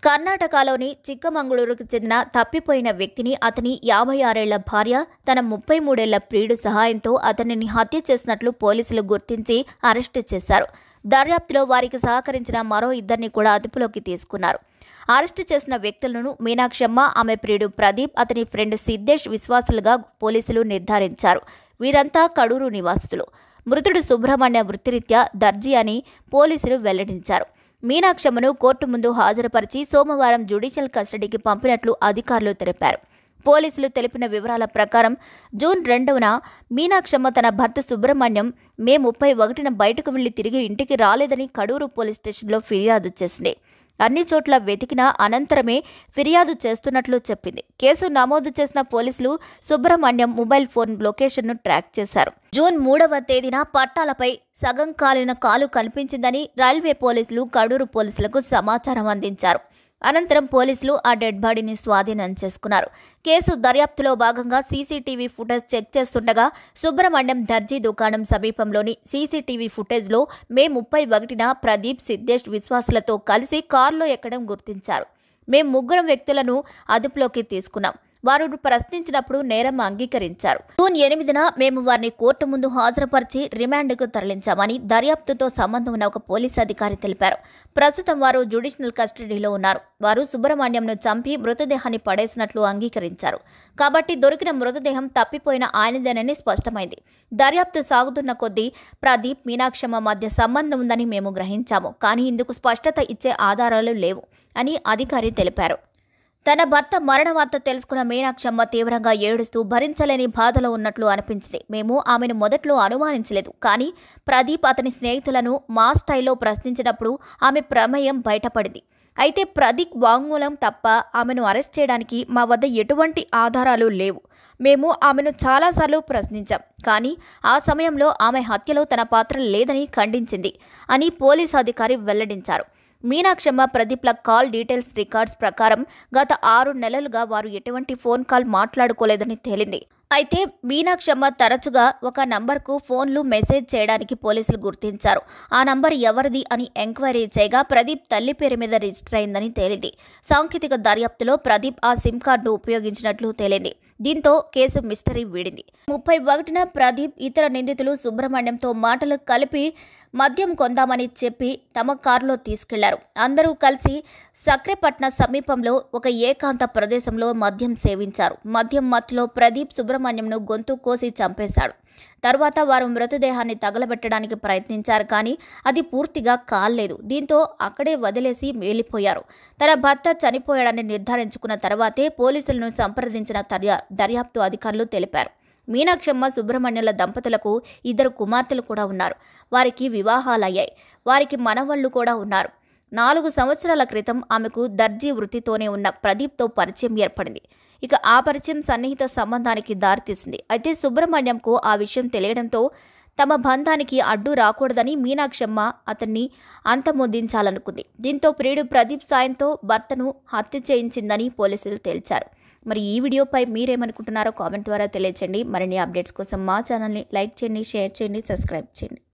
కర్ణాటకలోని చిక్కమంగళూరుకు చెందిన తప్పిపోయిన వ్యక్తిని అతని 56 ఏళ్ల భార్య తన 33 ఏళ్ల ప్రియుడు సహాయంతో అతనిని హత్య చేసినట్లు పోలీసులు గుర్తించి అరెస్టు చేశారు. దర్యాప్తులో వారికి సహకరించిన మరో ఇద్దరిని కూడా అదుపులోకి తీసుకున్నారు. అరెస్టు చేసిన వ్యక్తులను మీనాక్షమ్మ, ఆమె ప్రియుడు ప్రదీప్, అతని ఫ్రెండ్ సిద్ధేష్ విశ్వాసులుగా పోలీసులు నిర్ధారించారు. వీరంతా కడూరు నివాసితులు. మృతుడు సుబ్రహ్మణ్య వృత్తిరీత్యా దర్జీ అని పోలీసులు వెల్లడించారు. మీనాక్షమ్మను కోర్టు ముందు హాజరుపరిచి సోమవారం జ్యుడిషియల్ కస్టడీకి పంపినట్లు అధికారులు తెలిపారు. పోలీసులు తెలిపిన వివరాల ప్రకారం జూన్ 2న మీనాక్షమ్మ తన భర్త సుబ్రహ్మణ్యం మే 31న బయటకు వెళ్లి తిరిగి ఇంటికి రాలేదని కడూరు పోలీస్ స్టేషన్లో ఫిర్యాదు చేసింది. అన్ని చోట్ల వెతికిన అనంతరమే ఫిర్యాదు చేస్తున్నట్లు చెప్పింది. కేసు నమోదు చేసిన పోలీసులు సుబ్రహ్మణ్యం మొబైల్ ఫోన్ లొకేషన్ను ట్రాక్ చేశారు. జూన్ 3వ తేదీన పట్టాలపై సగం కాలిన కాలు కనిపించిందని రైల్వే పోలీసులు కడూరు పోలీసులకు సమాచారం అందించారు. అనంతరం పోలీసులు ఆ డెడ్ బాడీని స్వాధీనం చేసుకున్నారు. కేసు దర్యాప్తులో భాగంగా సీసీటీవీ ఫుటేజ్ చెక్ చేస్తుండగా సుబ్రహ్మణ్యం దర్జీ దుకాణం సమీపంలోని సీసీటీవీ ఫుటేజ్లో మే 31న ప్రదీప్, సిద్ధేష్ విశ్వాసులతో కలిసి కారులో ఎక్కడం గుర్తించారు. మేము 3 వ్యక్తులను అదుపులోకి తీసుకున్నాం. వారు ప్రశ్నించినప్పుడు నేరం అంగీకరించారు. జూన్ 8న మేము వారిని కోర్టు ముందు హాజరుపరిచి రిమాండ్కు తరలించామని దర్యాప్తుతో సంబంధం ఉన్న ఒక పోలీస్ అధికారి తెలిపారు. ప్రస్తుతం వారు జ్యుడిషియల్ కస్టడీలో ఉన్నారు. వారు సుబ్రహ్మణ్యంను చంపి మృతదేహాన్ని పడేసినట్లు అంగీకరించారు. కాబట్టి దొరికిన మృతదేహం తప్పిపోయిన ఆయనదేనని స్పష్టమైంది. దర్యాప్తు సాగుతున్న కొద్దీ ప్రదీప్, మీనాక్షమ్మ మధ్య సంబంధం ఉందని మేము గ్రహించాము. కానీ ఇందుకు స్పష్టత ఇచ్చే ఆధారాలు లేవు అని అధికారి తెలిపారు. తన భర్త మరణ వార్త తెలుసుకున్న మీనాక్షమ్మ తీవ్రంగా ఏడుస్తూ భరించలేని బాధలో ఉన్నట్లు అనిపించింది. మేము ఆమెను మొదట్లో అనుమానించలేదు. కానీ ప్రదీప్ అతని స్నేహితులను మా స్టైల్లో ప్రశ్నించినప్పుడు ఆమె ప్రమేయం బయటపడింది. అయితే ప్రదీప్ వాంగ్మూలం తప్ప ఆమెను అరెస్ట్ చేయడానికి మా వద్ద ఎటువంటి ఆధారాలు లేవు. మేము ఆమెను చాలాసార్లు ప్రశ్నించాం. కానీ ఆ సమయంలో ఆమె హత్యలో తన పాత్ర లేదని ఖండించింది అని పోలీసు అధికారి వెల్లడించారు. మీనాక్షమ్మ, ప్రదీప్ల కాల్ డీటెయిల్స్ రికార్డ్స్ ప్రకారం గత 6 నెలలుగా వారు ఎటువంటి ఫోన్ కాల్ మాట్లాడుకోలేదని తేలింది. అయితే మీనాక్షమ్మ తరచుగా ఒక నంబర్కు ఫోన్లు మెసేజ్ చేయడానికి పోలీసులు గుర్తించారు. ఆ నంబర్ ఎవరిది అని ఎంక్వైరీ చేయగా ప్రదీప్ తల్లి పేరు మీద రిజిస్టర్ అయిందని తేలింది. సాంకేతిక దర్యాప్తులో ప్రదీప్ ఆ సిమ్ కార్డును ఉపయోగించినట్లు తేలింది. దీంతో కేసు మిస్టరీ వీడింది. 31న ప్రదీప్ ఇతర నిందితులు సుబ్రహ్మణ్యంతో మాటలు కలిపి మద్యం కొందామని చెప్పి తమ కారులో తీసుకెళ్లారు. అందరూ కలిసి సక్రేపట్న సమీపంలో ఒక ఏకాంత ప్రదేశంలో మద్యం సేవించారు. మద్యం మత్తులో ప్రదీప్ సుబ్రహ్మణ్యంను గొంతు కోసి చంపేశాడు. తర్వాత వారు మృతదేహాన్ని తగలబెట్టడానికి ప్రయత్నించారు. కానీ అది పూర్తిగా కాలేదు. దీంతో అక్కడే వదిలేసి వెళ్లిపోయారు. తన భర్త చనిపోయాడని నిర్ధారించుకున్న తర్వాతే పోలీసులను సంప్రదించిన దర్యాప్తు అధికారులు తెలిపారు. మీనాక్షమ్మ, సుబ్రహ్మణ్యుల దంపతులకు 2 కుమార్తెలు కూడా ఉన్నారు. వారికి వివాహాలయ్యాయి. వారికి మనవళ్లు కూడా ఉన్నారు. 4 సంవత్సరాల క్రితం ఆమెకు దర్జీ వృత్తితోనే ఉన్న ప్రదీప్తో పరిచయం ఏర్పడింది. ఇక ఆ పరిచయం సన్నిహిత సంబంధానికి దారితీసింది. అయితే సుబ్రహ్మణ్యంకు ఆ విషయం తెలియడంతో తమ బంధానికి అడ్డు రాకూడదని మీనాక్షమ్మ అతన్ని అంతమొందించాలనుకుంది. దీంతో ప్రియుడు ప్రదీప్ సాయంతో భర్తను హత్య చేయించిందని పోలీసులు తేల్చారు. మరి ఈ వీడియోపై మీరేమనుకుంటున్నారో కామెంట్ ద్వారా తెలియచేయండి. మరిన్ని అప్డేట్స్ కోసం మా ఛానల్ని లైక్ చేయండి, షేర్ చేయండి, సబ్స్క్రైబ్ చేయండి.